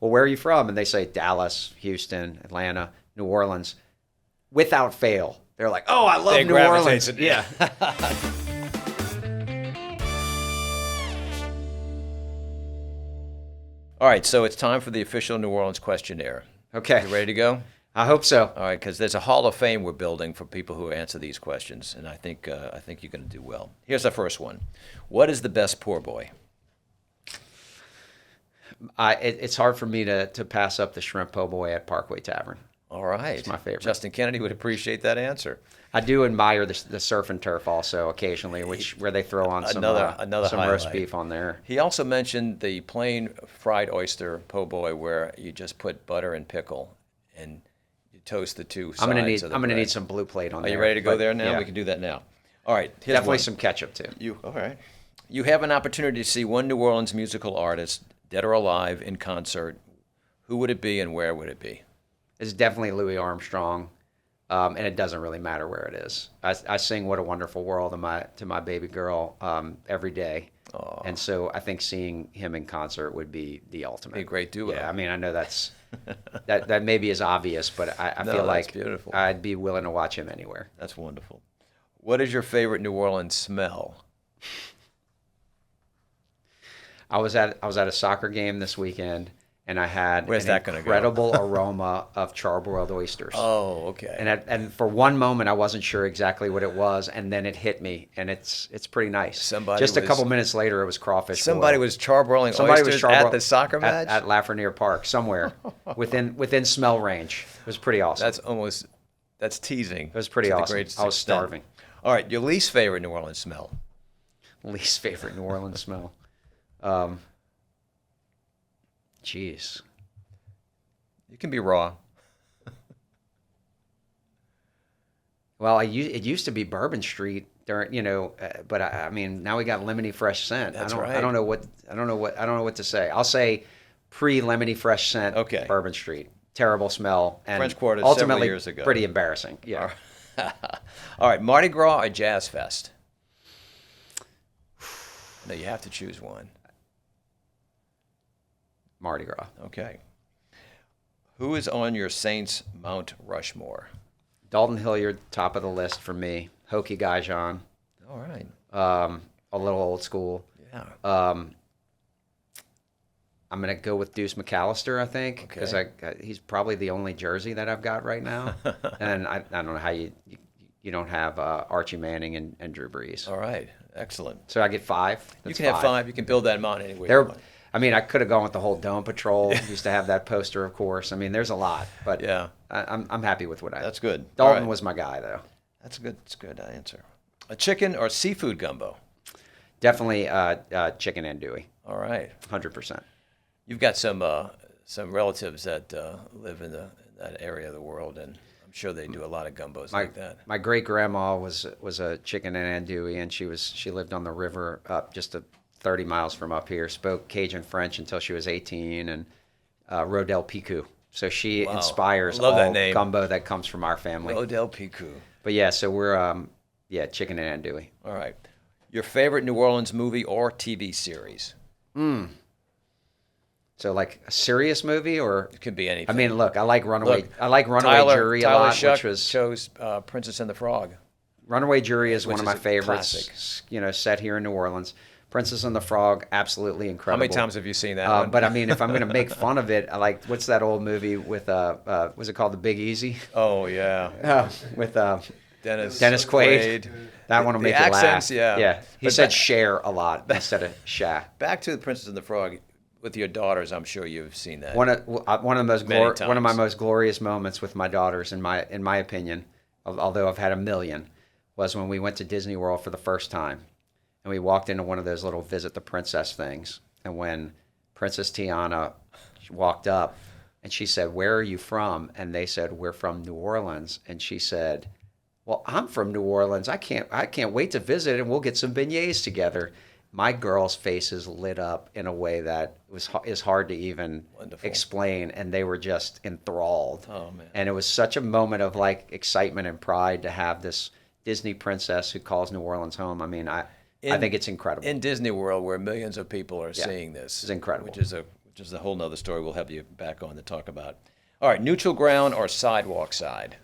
well, where are you from? And they say Dallas, Houston, Atlanta, New Orleans. Without fail, they're like, oh, I love New Orleans. Yeah. All right, so it's time for the official New Orleans questionnaire. Okay. You ready to go? I hope so. All right, because there's a Hall of Fame we're building for people who answer these questions, and I think you're going to do well. Here's the first one. What is the best poor boy? It's hard for me to pass up the shrimp po' boy at Parkway Tavern. All right. It's my favorite. Justin Kennedy would appreciate that answer. I do admire the surf and turf also occasionally, where they throw on some roast beef on there. He also mentioned the plain fried oyster po' boy where you just put butter and pickle and you toast the two sides I'm of the gonna bread. need some blue plate on there. Are you ready to go there now? Yeah. We can do that now. All right. Definitely some ketchup too. All right. You have an opportunity to see one New Orleans musical artist, dead or alive, in concert. Who would it be and where would it be? It's definitely Louis Armstrong, and it doesn't really matter where it is. I sing "What a Wonderful World" to my baby girl every day, and so I think seeing him in concert would be the ultimate. Be a great duo. Yeah, I mean, I know that maybe is obvious, but I feel like beautiful. I'd be willing to watch him anywhere. That's wonderful. What is your favorite New Orleans smell? I was at a soccer game this weekend, and I had Where's that gonna go? incredible aroma of charbroiled oysters. Oh, okay. And for one moment, I wasn't sure exactly what it was, and then it hit me, and it's pretty nice. Just a couple minutes later, it was crawfish. Somebody was charbroiling oysters at the soccer match? At Lafreniere Park, somewhere within smell range. It was pretty awesome. That's teasing. It was pretty awesome. I was starving. All right, your least favorite New Orleans smell? Least favorite New Orleans smell? Jeez. You can be raw. Well, it used to be Bourbon Street during, but I mean now we got lemony fresh scent. That's right. right. I don't know what to say. I'll say pre-lemony fresh scent. Okay. Bourbon Street, terrible smell, and French Quarter ultimately several years ago. Pretty embarrassing. Yeah. All right, Mardi Gras or Jazz Fest? No, you have to choose one. Mardi Gras. Okay. Who is on your Saints Mount Rushmore? Dalton Hilliard, top of the list for me. Hokey Gajan. All right. A little old school. Yeah. I'm going to go with Deuce McAllister, I think, because he's probably the only jersey that I've got right now. And I don't know how you don't have Archie Manning and Drew Brees. All right. Excellent. So I get 5. You can have 5. You can build that mountain any way you want. I mean, I could have gone with the whole Dome Patrol. Used to have that poster, of course. I mean, there's a lot, but yeah, I'm happy with what I. That's good. Dalton was my guy, though. That's good. That's a good answer. A chicken or seafood gumbo? Definitely chicken andouille. All right. 100%. You've got some relatives that live in that area of the world, and I'm sure they do a lot of gumbos like that. My great grandma was a chicken and andouille, and she lived on the river up just 30 miles from up here. Spoke Cajun French until she was 18, and Rodel Picou. So she inspires all that gumbo that comes from our family. Rodel Picou. But yeah, so we're chicken and andouille. All right. Your favorite New Orleans movie or TV series? So like a serious movie, or it could be anything. I mean, look, I like Runaway Jury a Tyler lot, Shuck which was chose Princess and the Frog. Runaway Jury is one of my favorites. Classic. Set here in New Orleans. Princess and the Frog, absolutely incredible. How many times have you seen that one? But I mean, if I'm going to make fun of it, I like, what's that old movie with, was it called The Big Easy? Oh, yeah. With Dennis Quaid. That one will make you laugh. Yeah. He said share a lot instead of sha. Back to the Princess and the Frog with your daughters. I'm sure you've seen that. One of my most glorious moments with my daughters, in my opinion, although I've had a million, was when we went to Disney World for the first time. And we walked into one of those little visit the princess things. And when Princess Tiana walked up and she said, "Where are you from?" And they said, "We're from New Orleans." And she said, "Well, I'm from New Orleans. I can't wait to visit, and we'll get some beignets together." My girls' faces lit up in a way that is hard to even explain, and they were just enthralled. Oh, man. And it was such a moment of like excitement and pride to have this Disney princess who calls New Orleans home. I mean, I think it's incredible. In Disney World, where millions of people are seeing this. It's incredible. Which is a which is a whole nother story we'll have you back on to talk about. All right, neutral ground or sidewalk side?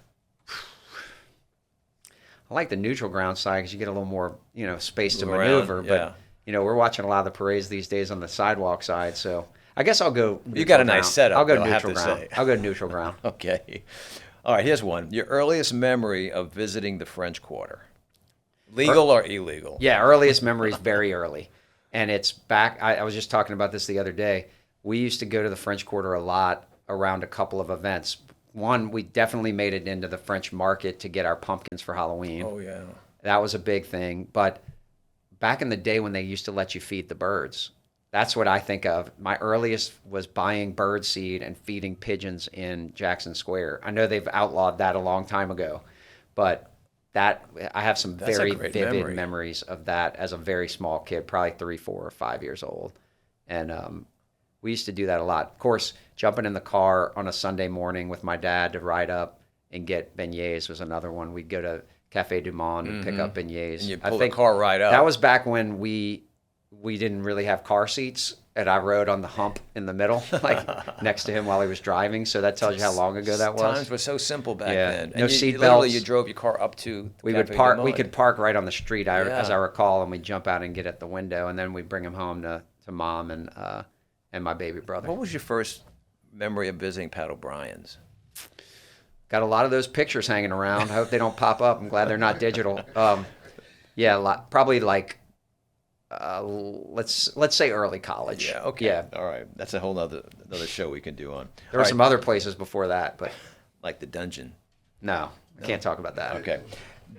I like the neutral ground side because you get a little more, space to Move around, maneuver. yeah. But, we're watching a lot of the parades these days on the sidewalk side. So I guess I'll go neutral You got a nice ground. setup, I'll go though, I have neutral to ground. say. I'll go neutral ground. Okay. All right, here's one. Your earliest memory of visiting the French Quarter? Legal or illegal? Yeah, earliest memory is very early. And it's back. I was just talking about this the other day. We used to go to the French Quarter a lot around a couple of events. One, we definitely made it into the French market to get our pumpkins for Halloween. Oh, yeah. That was a big thing. But back in the day when they used to let you feed the birds, that's what I think of. My earliest was buying bird seed and feeding pigeons in Jackson Square. I know they've outlawed that a long time ago, but that I have some That's a very great vivid memory. memories of that as a very small kid, probably 3, 4, or 5 years old. And we used to do that a lot. Of course, jumping in the car on a Sunday morning with my dad to ride up and get beignets was another one. We'd go to Cafe Du Monde and pick up beignets. And you pull the car right up. That was back when we didn't really have car seats, and I rode on the hump in the middle, like next to him while he was driving. So that tells you how long ago that was. Times were so simple back Yeah. then. No And seat literally, belts. you drove your car up to We Cafe would Du park. We Monde. could park right on the street, as Yeah. I recall, and we'd jump out and get at the window, and then we'd bring him home to mom and my baby brother. What was your first memory of visiting Pat O'Brien's? Got a lot of those pictures hanging around. I hope they don't pop up. I'm glad they're not digital. Yeah, probably like let's say early college. Yeah, okay. Yeah, All right. That's a whole another show we can do on. there were some other places before that, but Like the dungeon. no, I can't talk about that. Okay.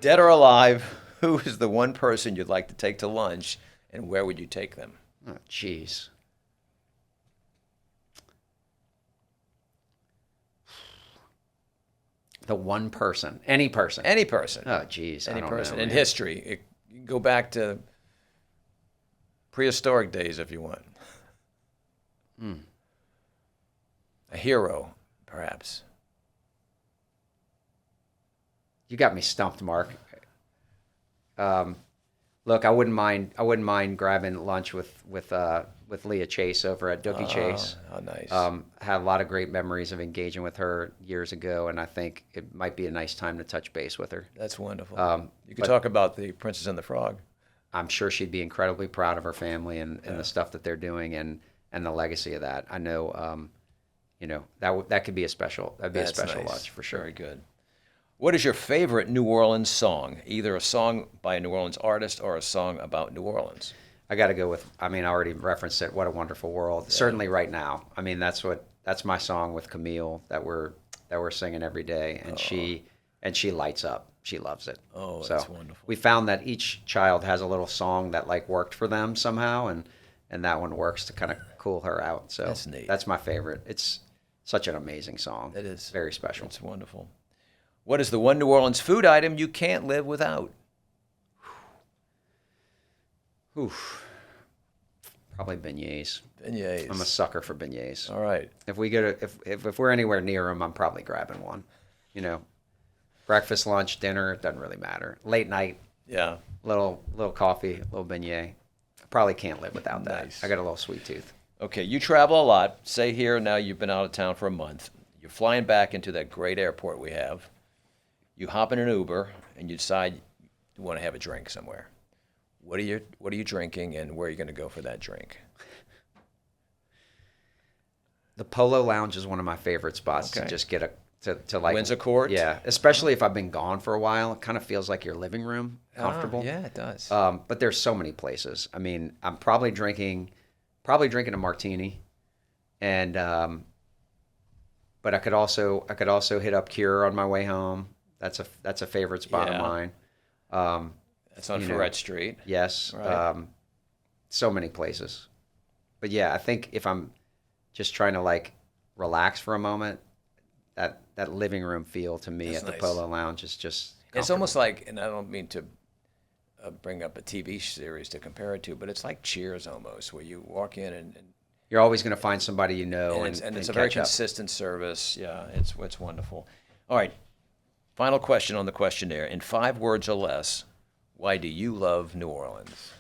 Dead or alive, who is the one person you'd like to take to lunch, and where would you take them? Oh, jeez. The one person, any person. Any person. Oh, jeez. Any I don't person know, in man. history. You can go back to prehistoric days if you want. A hero, perhaps. You got me stumped, Mark. Look, I wouldn't mind grabbing lunch with Leah Chase over at Dookie Chase. How nice. Had a lot of great memories of engaging with her years ago, and I think it might be a nice time to touch base with her. That's wonderful. You could but- talk about the Princess and the Frog. I'm sure she'd be incredibly proud of her family and the stuff that they're doing and the legacy of that. I know, that could be a special. That'd be That's a special nice. lunch for sure. Very good. What is your favorite New Orleans song? Either a song by a New Orleans artist or a song about New Orleans. I got to go with. I mean, I already referenced it. What a Wonderful World. Certainly, right now. I mean, that's my song with Camille that we're singing every day, and she lights up. She loves it. Oh, so that's wonderful. We found that each child has a little song that like worked for them somehow, and that one works to kind of cool her out. So That's neat. That's my favorite. It's such an amazing song. It is. Very special. It's wonderful. What is the one New Orleans food item you can't live without? Oof. Probably beignets. Beignets. I'm a sucker for beignets. All right. If we go to if we're anywhere near them, I'm probably grabbing one. Breakfast, lunch, dinner, it doesn't really matter. Late night, Yeah. little coffee, little beignet. I probably can't live without that. Nice. I got a little sweet tooth. Okay, you travel a lot. Say here now you've been out of town for a month. You're flying back into that great airport we have. You hop in an Uber and you decide you want to have a drink somewhere. What are you drinking, and where are you going to go for that drink? The Polo Lounge is one of my favorite spots Okay. to just get to like Windsor Court? Yeah, especially if I've been gone for a while. It kind of feels like your living room, comfortable. Yeah, it does. But there's so many places. I mean, I'm probably drinking a martini, and but I could also hit up Cure on my way home. That's a favorite spot Yeah. of mine. That's on you know, Ferret Street. Yes, Right. so many places. But yeah, I think if I'm just trying to like relax for a moment, that living room feel to me That's at the nice. Polo Lounge is just It's almost comfortable. like, and I don't mean to bring up a TV series to compare it to, but it's like Cheers almost, where you walk in and You're always going to find somebody you know, it's a very catch up. consistent service. Yeah, it's wonderful. All right, final question on the questionnaire. In 5 words or less, why do you love New Orleans?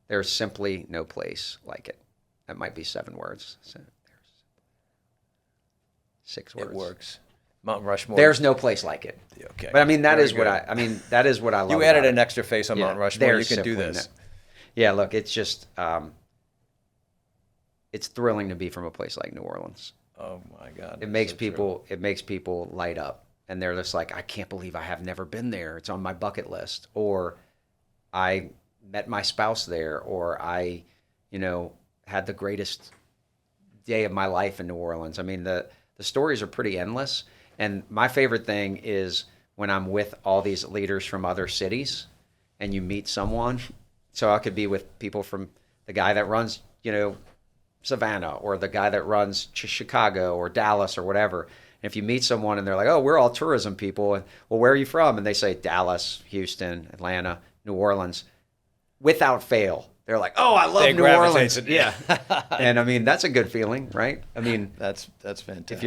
There's simply no place like it. That might be 7 words. So there's 6 words. It works. Mount Rushmore. There's no place like it. Okay. But I mean, that Very is what good. that is what I love. You added about an it. extra face on Mount Rushmore. You can do this. Yeah, look, it's just it's thrilling to be from a place like New Orleans. Oh my God. It makes people light up, and they're just like, I can't believe I have never been there. It's on my bucket list, or I met my spouse there, or I, had the greatest day of my life in New Orleans. I mean, the stories are pretty endless, and my favorite thing is when I'm with all these leaders from other cities, and you meet someone. So I could be with people from the guy that runs, Savannah, or the guy that runs Chicago or Dallas or whatever. And if you meet someone and they're like, oh, we're all tourism people. And, well, where are you from? And they say Dallas, Houston, Atlanta, New Orleans. Without fail, they're like, oh, I love New Orleans. Yeah. And I mean, that's a good feeling, right? I mean, that's fantastic. If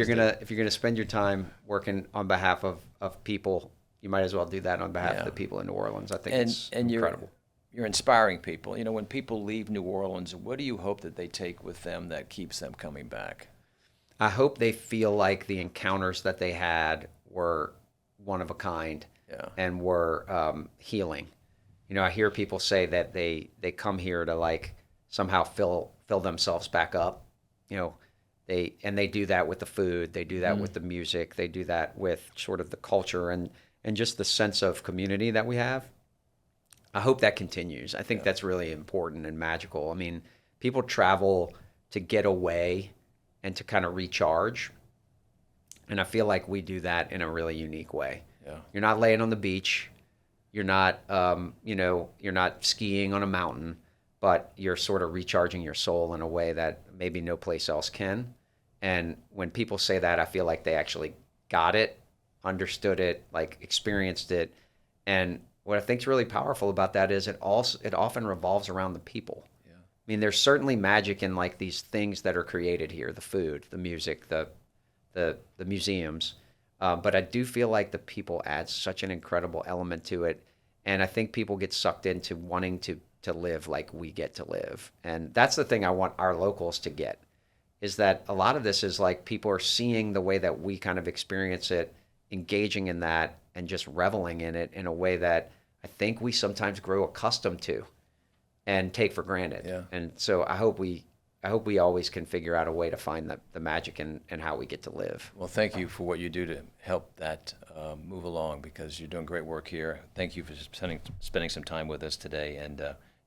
you're gonna spend your time working on behalf of people, you might as well do that on behalf of the people in New Orleans. I think it's incredible. You're inspiring people. When people leave New Orleans, what do you hope that they take with them that keeps them coming back? I hope they feel like the encounters that they had were one of a kind and were healing. I hear people say that they come here to like somehow fill themselves back up. They do that with the food. They do that with the music. They do that with sort of the culture and just the sense of community that we have. I hope that continues. I think that's really important and magical. I mean, people travel to get away and to kind of recharge. And I feel like we do that in a really unique way. Yeah. You're not laying on the beach. You're not, you're not skiing on a mountain, but you're sort of recharging your soul in a way that maybe no place else can. And when people say that, I feel like they actually got it, understood it, like experienced it. And what I think is really powerful about that is it often revolves around the people. Yeah. I mean, there's certainly magic in like these things that are created here, the food, the music, the museums. But I do feel like the people add such an incredible element to it. And I think people get sucked into wanting to live like we get to live. And that's the thing I want our locals to get, is that a lot of this is like people are seeing the way that we kind of experience it, engaging in that, and just reveling in it in a way that I think we sometimes grow accustomed to and take for granted. Yeah. And so I hope we always can figure out a way to find the magic in how we get to live. Well, thank you for what you do to help that move along, because you're doing great work here. Thank you for spending some time with us today, and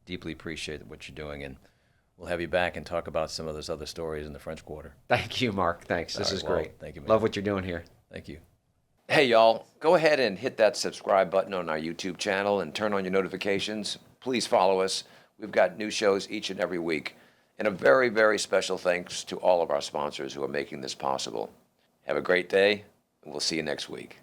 deeply appreciate what you're doing. And we'll have you back and talk about some of those other stories in the French Quarter. Thank you, Mark. Thanks. This is great. Thank you, man. Love what you're doing here. Thank you. Hey, y'all, go ahead and hit that subscribe button on our YouTube channel and turn on your notifications. Please follow us. We've got new shows each and every week. And a very, very special thanks to all of our sponsors who are making this possible. Have a great day, and we'll see you next week.